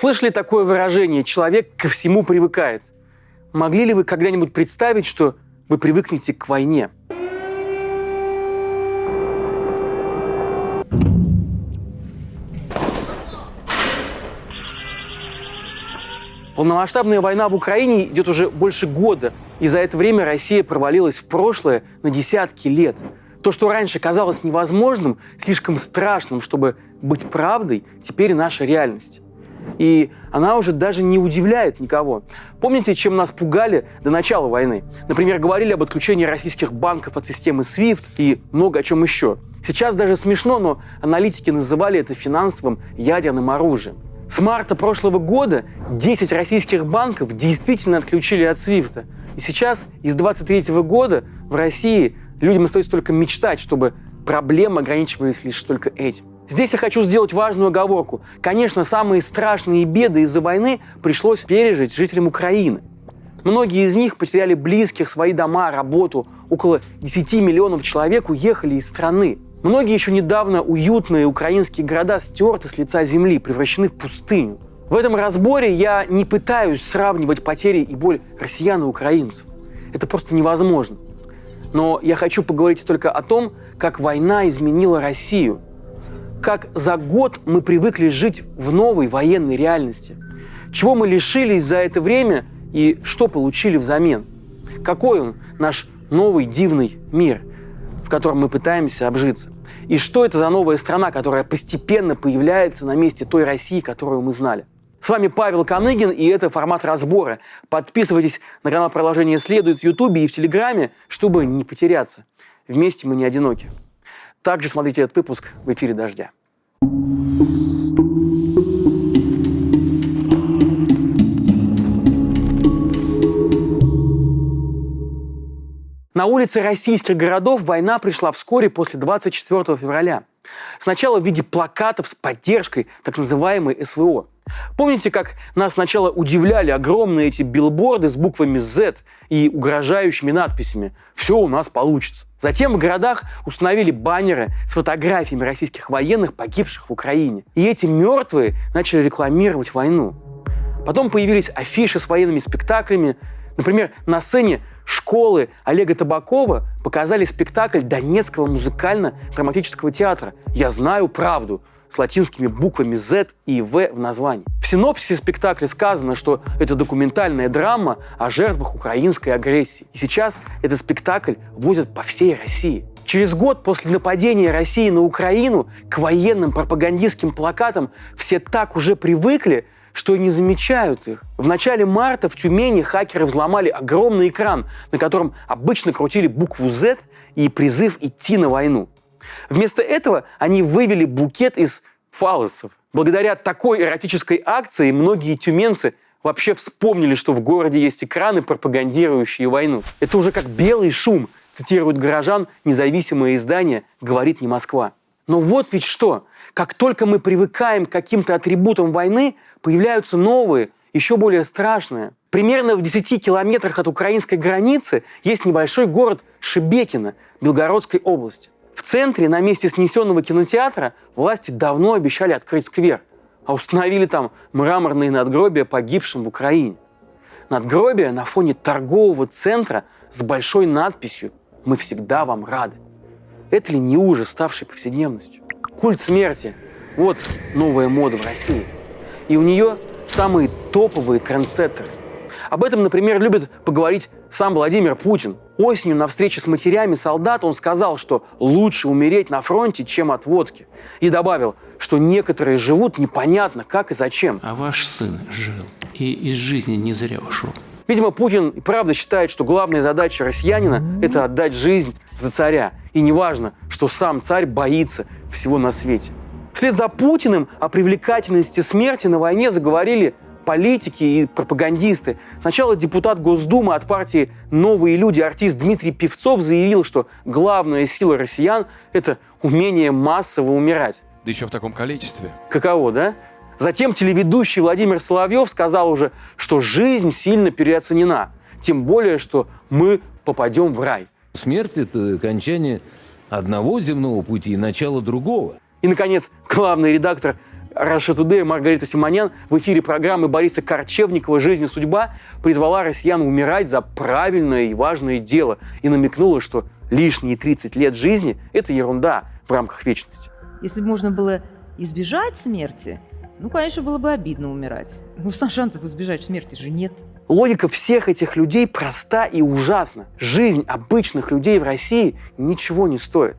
Слышали такое выражение «человек ко всему привыкает»? Могли ли вы когда-нибудь представить, что вы привыкнете к войне? Полномасштабная война в Украине идет уже больше года, и за это время Россия провалилась в прошлое на десятки лет. То, что раньше казалось невозможным, слишком страшным, чтобы быть правдой, теперь наша реальность. И она уже даже не удивляет никого. Помните, чем нас пугали до начала войны? Например, говорили об отключении российских банков от системы SWIFT и много о чем еще. Сейчас даже смешно, но аналитики называли это финансовым ядерным оружием. С марта прошлого года 10 российских банков действительно отключили от SWIFT. И сейчас, из 2023 года, в России людям остается только мечтать, чтобы проблемы ограничивались лишь только этим. Здесь я хочу сделать важную оговорку. Конечно, самые страшные беды из-за войны пришлось пережить жителям Украины. Многие из них потеряли близких, свои дома, работу. Около 10 миллионов человек уехали из страны. Многие еще недавно уютные украинские города стерты с лица земли, превращены в пустыню. В этом разборе я не пытаюсь сравнивать потери и боль россиян и украинцев. Это просто невозможно. Но я хочу поговорить только о том, как война изменила Россию. Как за год мы привыкли жить в новой военной реальности. Чего мы лишились за это время и что получили взамен. Какой он, наш новый дивный мир, в котором мы пытаемся обжиться. И что это за новая страна, которая постепенно появляется на месте той России, которую мы знали. С вами Павел Коныгин, и это формат разбора. Подписывайтесь на канал «Продолжение следует» в Ютубе и в Телеграме, чтобы не потеряться. Вместе мы не одиноки. Также смотрите этот выпуск в эфире «Дождя». На улицы российских городов война пришла вскоре после 24 февраля. Сначала в виде плакатов с поддержкой так называемой СВО. Помните, как нас сначала удивляли огромные эти билборды с буквами Z и угрожающими надписями «Все у нас получится». Затем в городах установили баннеры с фотографиями российских военных, погибших в Украине. И эти мертвые начали рекламировать войну. Потом появились афиши с военными спектаклями. Например, на сцене школы Олега Табакова показали спектакль Донецкого музыкально-драматического театра «Я знаю правду» с латинскими буквами Z и В в названии. В синопсисе спектакля сказано, что это документальная драма о жертвах украинской агрессии. И сейчас этот спектакль возят по всей России. Через год после нападения России на Украину к военным пропагандистским плакатам все так уже привыкли, что и не замечают их. В начале марта в Тюмени хакеры взломали огромный экран, на котором обычно крутили букву Z и призыв идти на войну. Вместо этого они вывели букет из фаллосов. Благодаря такой эротической акции многие тюменцы вообще вспомнили, что в городе есть экраны, пропагандирующие войну. Это уже как белый шум, цитирует горожан независимое издание «Говорит не Москва». Но вот ведь что. Как только мы привыкаем к каким-то атрибутам войны, появляются новые, еще более страшные. Примерно в 10 километрах от украинской границы есть небольшой город Шебекино Белгородской области. В центре, на месте снесенного кинотеатра, власти давно обещали открыть сквер, а установили там мраморные надгробия погибшим в Украине. Надгробия на фоне торгового центра с большой надписью «Мы всегда вам рады». Это ли не ужас, ставший повседневностью? Культ смерти – вот новая мода в России. И у нее самые топовые трендсеттеры. Об этом, например, любит поговорить сам Владимир Путин. Осенью на встрече с матерями солдат он сказал, что лучше умереть на фронте, чем от водки. И добавил, что некоторые живут непонятно как и зачем. А ваш сын жил и из жизни не зря ушел. Видимо, Путин и правда считает, что главная задача россиянина – это отдать жизнь за царя. И неважно, что сам царь боится всего на свете. Вслед за Путиным о привлекательности смерти на войне заговорили политики и пропагандисты. Сначала депутат Госдумы от партии «Новые люди», артист Дмитрий Певцов заявил, что главная сила россиян – это умение массово умирать. Да еще в таком количестве. Каково, да? Затем телеведущий Владимир Соловьев сказал уже, что жизнь сильно переоценена. Тем более, что мы попадем в рай. Смерть – это окончание одного земного пути и начало другого. И, наконец, главный редактор Russia Today Маргарита Симонян в эфире программы Бориса Корчевникова «Жизнь и судьба» призвала россиян умирать за правильное и важное дело и намекнула, что лишние 30 лет жизни – это ерунда в рамках вечности. Если бы можно было избежать смерти, конечно, было бы обидно умирать. Шансов избежать смерти же нет. Логика всех этих людей проста и ужасна. Жизнь обычных людей в России ничего не стоит.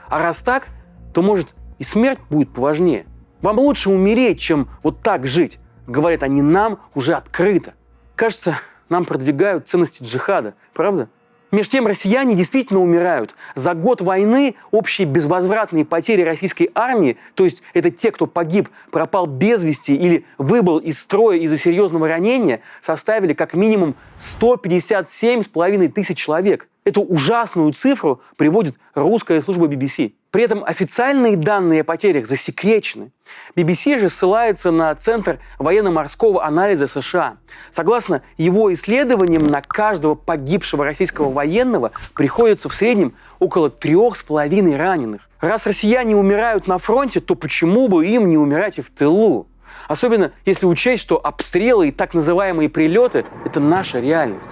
А раз так, то, может, и смерть будет поважнее. Вам лучше умереть, чем вот так жить, говорят они нам уже открыто. Кажется, нам продвигают ценности джихада, правда? Между тем, россияне действительно умирают. За год войны общие безвозвратные потери российской армии, то есть это те, кто погиб, пропал без вести или выбыл из строя из-за серьезного ранения, составили как минимум 157,5 тысяч человек. Эту ужасную цифру приводит русская служба BBC. При этом официальные данные о потерях засекречены. BBC же ссылается на Центр военно-морского анализа США. Согласно его исследованиям, на каждого погибшего российского военного приходится в среднем около 3,5 раненых. Раз россияне умирают на фронте, то почему бы им не умирать и в тылу? Особенно если учесть, что обстрелы и так называемые прилеты – это наша реальность.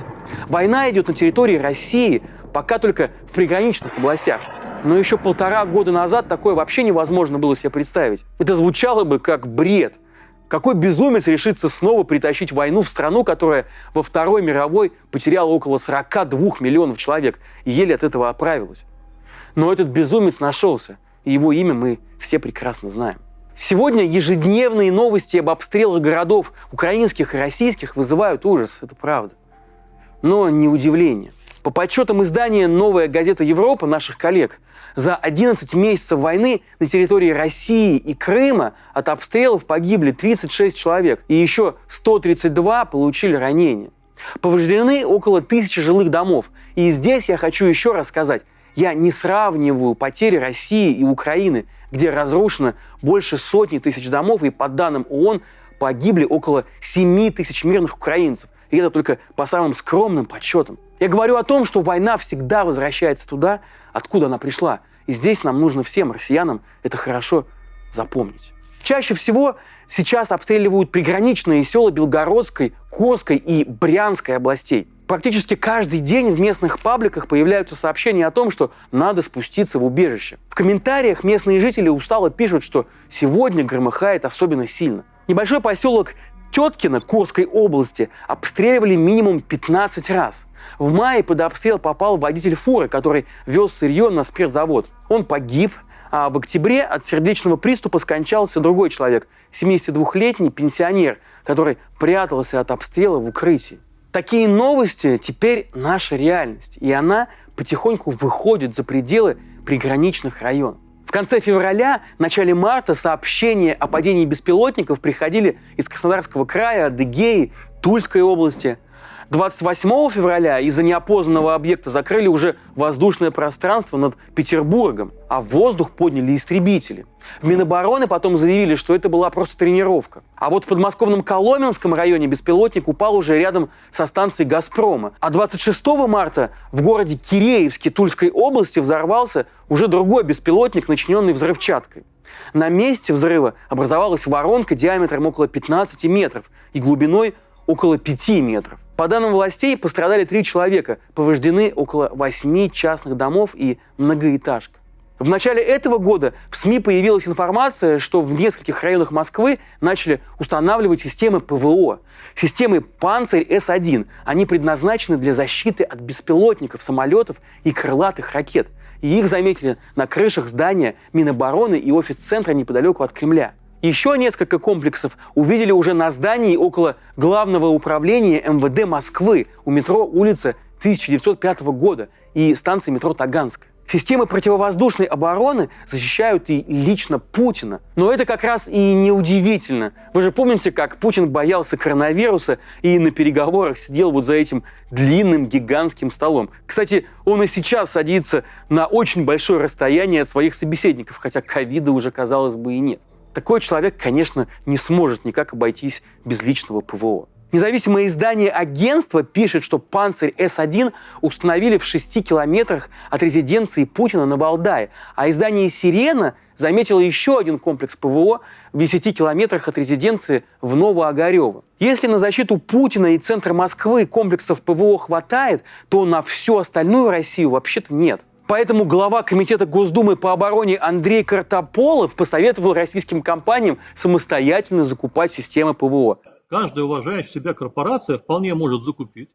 Война идет на территории России, пока только в приграничных областях. Но еще 1,5 года назад такое вообще невозможно было себе представить. Это звучало бы как бред. Какой безумец решится снова притащить войну в страну, которая во Второй мировой потеряла около 42 миллионов человек и еле от этого оправилась? Но этот безумец нашелся, и его имя мы все прекрасно знаем. Сегодня ежедневные новости об обстрелах городов украинских и российских вызывают ужас, это правда. Но не удивление. По подсчетам издания «Новая газета Европа» наших коллег, за 11 месяцев войны на территории России и Крыма от обстрелов погибли 36 человек, и еще 132 получили ранения. Повреждены около 1000 жилых домов. И здесь я хочу еще раз сказать, я не сравниваю потери России и Украины, где разрушено больше 100 тысяч домов, и по данным ООН погибли около 7 тысяч мирных украинцев. И это только по самым скромным подсчетам. Я говорю о том, что война всегда возвращается туда, откуда она пришла. И здесь нам нужно всем, россиянам, это хорошо запомнить. Чаще всего сейчас обстреливают приграничные села Белгородской, Курской и Брянской областей. Практически каждый день в местных пабликах появляются сообщения о том, что надо спуститься в убежище. В комментариях местные жители устало пишут, что сегодня громыхает особенно сильно. Небольшой поселок Теткино Курской области обстреливали минимум 15 раз. В мае под обстрел попал водитель фуры, который вез сырье на спиртзавод. Он погиб, а в октябре от сердечного приступа скончался другой человек, 72-летний пенсионер, который прятался от обстрела в укрытии. Такие новости теперь наша реальность, и она потихоньку выходит за пределы приграничных районов. В конце февраля, начале марта сообщения о падении беспилотников приходили из Краснодарского края, Адыгеи, Тульской области. 28 февраля из-за неопознанного объекта закрыли уже воздушное пространство над Петербургом, а в воздух подняли истребители. В Минобороны потом заявили, что это была просто тренировка. А вот в подмосковном Коломенском районе беспилотник упал уже рядом со станцией «Газпрома». А 26 марта в городе Киреевске Тульской области взорвался уже другой беспилотник, начиненный взрывчаткой. На месте взрыва образовалась воронка диаметром около 15 метров и глубиной около 5 метров. По данным властей, пострадали 3 человека, повреждены около 8 частных домов и многоэтажка. В начале этого года в СМИ появилась информация, что в нескольких районах Москвы начали устанавливать системы ПВО. Системы «Панцирь-С1». Они предназначены для защиты от беспилотников, самолетов и крылатых ракет. И их заметили на крышах здания Минобороны и офис-центра неподалеку от Кремля. Еще несколько комплексов увидели уже на здании около Главного управления МВД Москвы у метро улица 1905 года и станции метро Таганская. Системы противовоздушной обороны защищают и лично Путина. Но это как раз и неудивительно. Вы же помните, как Путин боялся коронавируса и на переговорах сидел вот за этим длинным гигантским столом. Кстати, он и сейчас садится на очень большое расстояние от своих собеседников, хотя ковида уже, казалось бы, и нет. Такой человек, конечно, не сможет никак обойтись без личного ПВО. Независимое издание «Агентство» пишет, что «Панцирь-С1» установили в 6 километрах от резиденции Путина на Валдае, а издание «Сирена» заметила еще один комплекс ПВО в 10 километрах от резиденции в Новоогарево. Если на защиту Путина и центра Москвы комплексов ПВО хватает, то на всю остальную Россию вообще-то нет. Поэтому глава Комитета Госдумы по обороне Андрей Картополов посоветовал российским компаниям самостоятельно закупать системы ПВО. Каждая уважающая себя корпорация вполне может закупить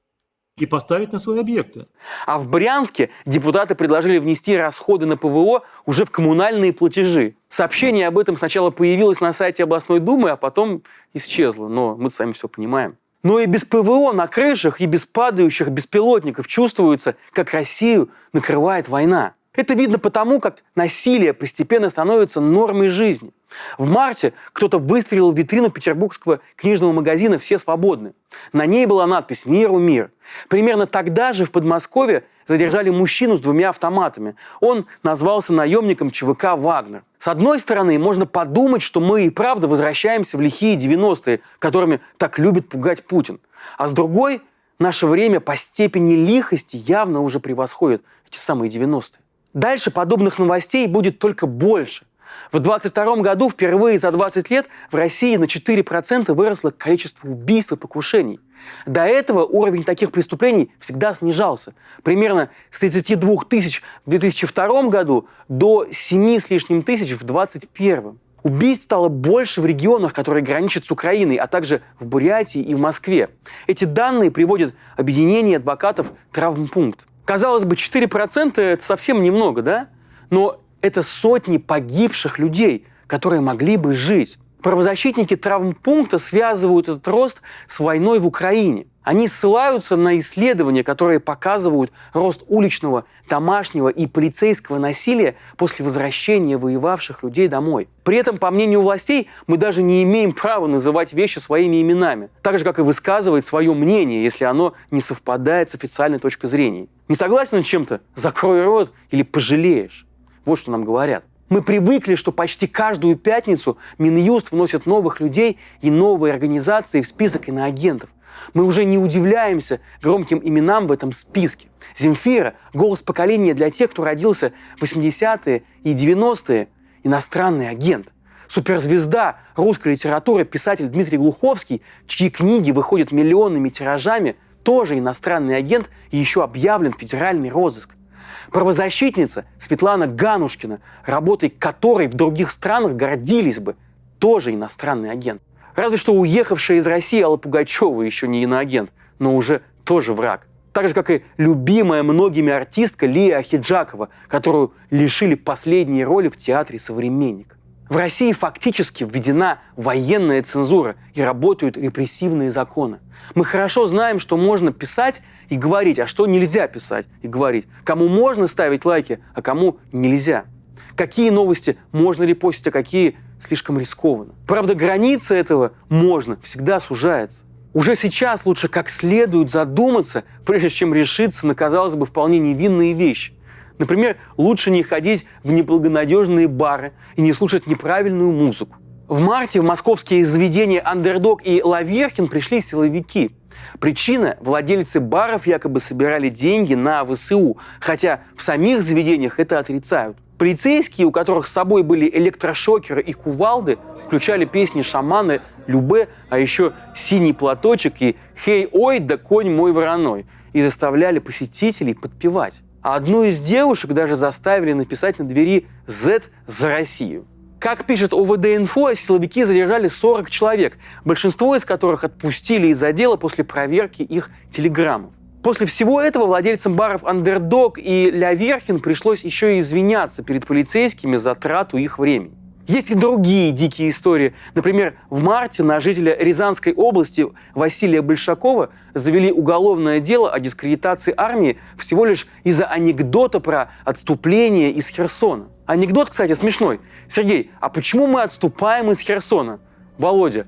и поставить на свои объекты. А в Брянске депутаты предложили внести расходы на ПВО уже в коммунальные платежи. Сообщение об этом сначала появилось на сайте областной думы, а потом исчезло. Но мы с вами все понимаем. Но и без ПВО на крышах, и без падающих беспилотников чувствуется, как Россию накрывает война. Это видно потому, как насилие постепенно становится нормой жизни. В марте кто-то выстрелил в витрину петербургского книжного магазина «Все свободны». На ней была надпись «Миру мир». Примерно тогда же в Подмосковье задержали мужчину с 2 автоматами. Он назвался наемником ЧВК «Вагнер». С одной стороны, можно подумать, что мы и правда возвращаемся в лихие 90-е, которыми так любит пугать Путин. А с другой, наше время по степени лихости явно уже превосходит эти самые 90-е. Дальше подобных новостей будет только больше. В 2022 году впервые за 20 лет в России на 4% выросло количество убийств и покушений. До этого уровень таких преступлений всегда снижался. Примерно с 32 тысяч в 2002 году до 7 с лишним тысяч в 2021. Убийств стало больше в регионах, которые граничат с Украиной, а также в Бурятии и в Москве. Эти данные приводит объединение адвокатов «Травмпункт». Казалось бы, 4% – это совсем немного, да? Но это сотни погибших людей, которые могли бы жить. Правозащитники Травмпункта связывают этот рост с войной в Украине. Они ссылаются на исследования, которые показывают рост уличного, домашнего и полицейского насилия после возвращения воевавших людей домой. При этом, по мнению властей, мы даже не имеем права называть вещи своими именами, так же, как и высказывать свое мнение, если оно не совпадает с официальной точкой зрения. Не согласен с чем-то? Закрой рот или пожалеешь. Вот что нам говорят. Мы привыкли, что почти каждую пятницу Минюст вносит новых людей и новые организации в список иноагентов. Мы уже не удивляемся громким именам в этом списке. Земфира – голос поколения для тех, кто родился в 80-е и 90-е, иностранный агент. Суперзвезда русской литературы, писатель Дмитрий Глуховский, чьи книги выходят миллионными тиражами, тоже иностранный агент и еще объявлен в федеральный розыск. Правозащитница Светлана Ганушкина, работой которой в других странах гордились бы, тоже иностранный агент. Разве что уехавшая из России Алла Пугачева еще не иноагент, но уже тоже враг. Так же, как и любимая многими артистка Лия Ахеджакова, которую лишили последней роли в театре «Современник». В России фактически введена военная цензура и работают репрессивные законы. Мы хорошо знаем, что можно писать и говорить, а что нельзя писать и говорить. Кому можно ставить лайки, а кому нельзя. Какие новости можно репостить, а какие слишком рискованно. Правда, граница этого «можно» всегда сужается. Уже сейчас лучше как следует задуматься, прежде чем решиться на, казалось бы, вполне невинные вещи. Например, лучше не ходить в неблагонадежные бары и не слушать неправильную музыку. В марте в московские заведения «Андердог» и «Лаверхин» пришли силовики. Причина – владельцы баров якобы собирали деньги на ВСУ, хотя в самих заведениях это отрицают. Полицейские, у которых с собой были электрошокеры и кувалды, включали песни «Шаманы», «Любе», а еще «Синий платочек» и «Хей, ой, да конь мой вороной» и заставляли посетителей подпевать. А одну из девушек даже заставили написать на двери «Z за Россию». Как пишет ОВД-инфо, силовики задержали 40 человек, большинство из которых отпустили из отдела после проверки их телеграммов. После всего этого владельцам баров «Андердог» и «Лаверхин» пришлось еще и извиняться перед полицейскими за трату их времени. Есть и другие дикие истории. Например, в марте на жителя Рязанской области Василия Большакова завели уголовное дело о дискредитации армии всего лишь из-за анекдота про отступление из Херсона. Анекдот, кстати, смешной. Сергей, а почему мы отступаем из Херсона? Володя,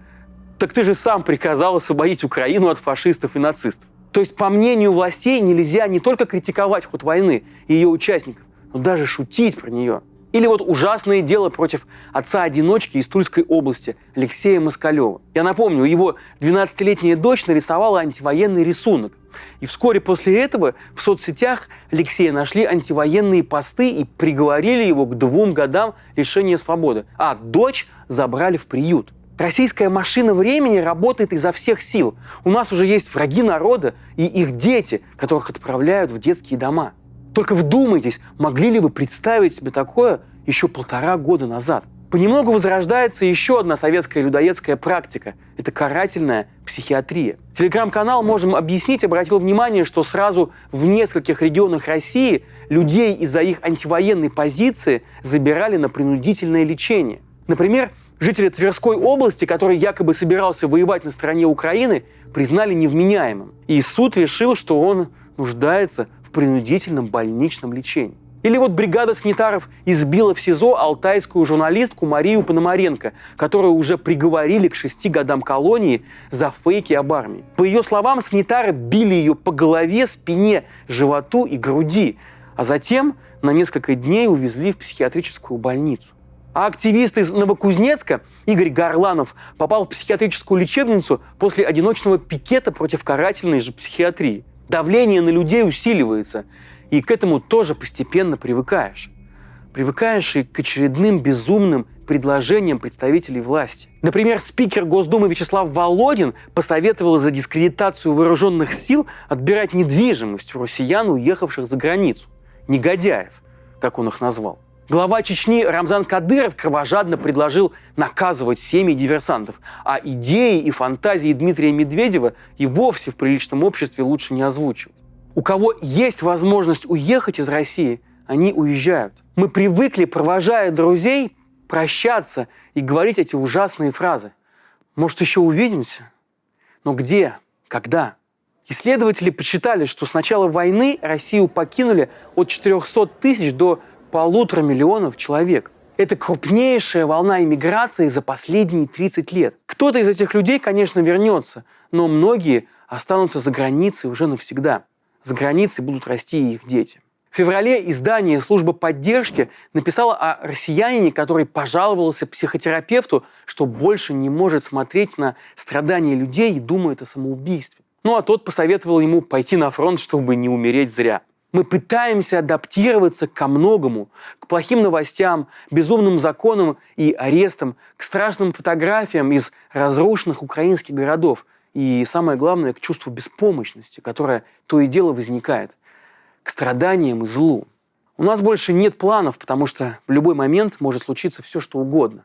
так ты же сам приказал освободить Украину от фашистов и нацистов. То есть, по мнению властей, нельзя не только критиковать ход войны и ее участников, но даже шутить про нее. Или вот ужасное дело против отца-одиночки из Тульской области Алексея Москалева. Я напомню, его 12-летняя дочь нарисовала антивоенный рисунок. И вскоре после этого в соцсетях Алексея нашли антивоенные посты и приговорили его к 2 годам лишения свободы. А дочь забрали в приют. Российская машина времени работает изо всех сил. У нас уже есть враги народа и их дети, которых отправляют в детские дома. Только вдумайтесь, могли ли вы представить себе такое еще 1,5 года назад? Понемногу возрождается еще одна советская людоедская практика – это карательная психиатрия. Телеграм-канал «Можем объяснить» обратил внимание, что сразу в нескольких регионах России людей из-за их антивоенной позиции забирали на принудительное лечение. Например, жителя Тверской области, который якобы собирался воевать на стороне Украины, признали невменяемым. И суд решил, что он нуждается в принудительном больничном лечении. Или вот бригада санитаров избила в СИЗО алтайскую журналистку Марию Пономаренко, которую уже приговорили к 6 годам колонии за фейки об армии. По ее словам, санитары били ее по голове, спине, животу и груди, а затем на несколько дней увезли в психиатрическую больницу. А активист из Новокузнецка Игорь Горланов попал в психиатрическую лечебницу после одиночного пикета против карательной же психиатрии. Давление на людей усиливается, и к этому тоже постепенно привыкаешь. Привыкаешь и к очередным безумным предложениям представителей власти. Например, спикер Госдумы Вячеслав Володин посоветовал за дискредитацию вооруженных сил отбирать недвижимость у россиян, уехавших за границу. Негодяев, как он их назвал. Глава Чечни Рамзан Кадыров кровожадно предложил наказывать семьи диверсантов, а идеи и фантазии Дмитрия Медведева и вовсе в приличном обществе лучше не озвучивать. У кого есть возможность уехать из России, они уезжают. Мы привыкли, провожая друзей, прощаться и говорить эти ужасные фразы. Может, еще увидимся? Но где? Когда? Исследователи подсчитали, что с начала войны Россию покинули от 400 тысяч до 1,5 миллиона человек. Это крупнейшая волна иммиграции за последние 30 лет. Кто-то из этих людей, конечно, вернется, но многие останутся за границей уже навсегда. За границей будут расти и их дети. В феврале издание «Служба поддержки» написало о россиянине, который пожаловался психотерапевту, что больше не может смотреть на страдания людей и думает о самоубийстве. Ну а тот посоветовал ему пойти на фронт, чтобы не умереть зря. Мы пытаемся адаптироваться ко многому, к плохим новостям, безумным законам и арестам, к страшным фотографиям из разрушенных украинских городов и, самое главное, к чувству беспомощности, которое то и дело возникает, к страданиям и злу. У нас больше нет планов, потому что в любой момент может случиться все, что угодно.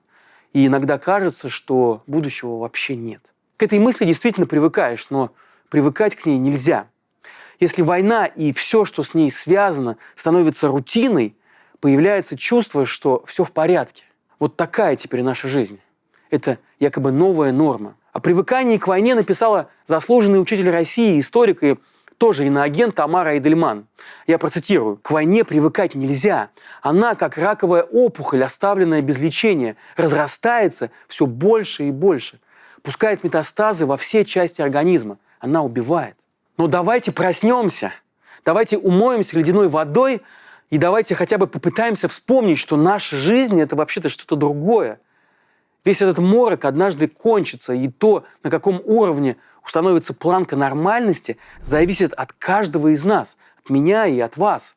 И иногда кажется, что будущего вообще нет. К этой мысли действительно привыкаешь, но привыкать к ней нельзя. Если война и все, что с ней связано, становится рутиной, появляется чувство, что все в порядке. Вот такая теперь наша жизнь. Это якобы новая норма. О привыкании к войне написала заслуженный учитель России, историк и тоже иноагент Тамара Эдельман. Я процитирую. «К войне привыкать нельзя. Она, как раковая опухоль, оставленная без лечения, разрастается все больше и больше, пускает метастазы во все части организма. Она убивает». Но давайте проснемся, давайте умоемся ледяной водой и давайте хотя бы попытаемся вспомнить, что наша жизнь – это вообще-то что-то другое. Весь этот морок однажды кончится, и то, на каком уровне установится планка нормальности, зависит от каждого из нас, от меня и от вас.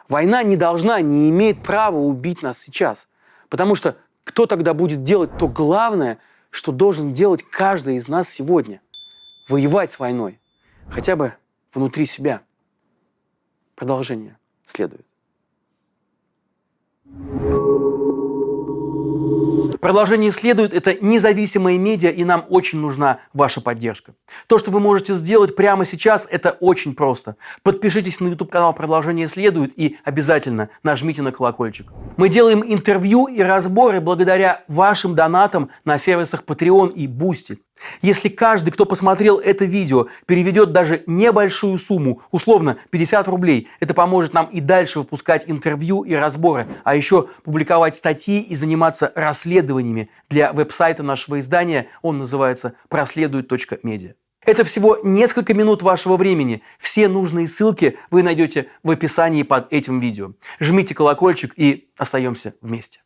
Война не должна, не имеет права убить нас сейчас, потому что кто тогда будет делать то главное, что должен делать каждый из нас сегодня – воевать с войной. Хотя бы внутри себя. Продолжение следует. Продолжение следует. Это независимые медиа, и нам очень нужна ваша поддержка. То, что вы можете сделать прямо сейчас, это очень просто. Подпишитесь на YouTube-канал «Продолжение следует» и обязательно нажмите на колокольчик. Мы делаем интервью и разборы благодаря вашим донатам на сервисах Patreon и Boosty. Если каждый, кто посмотрел это видео, переведет даже небольшую сумму, условно 50 рублей, это поможет нам и дальше выпускать интервью и разборы, а еще публиковать статьи и заниматься расследованиями для веб-сайта нашего издания. Он называется проследует.медиа. Это всего несколько минут вашего времени. Все нужные ссылки вы найдете в описании под этим видео. Жмите колокольчик и остаемся вместе.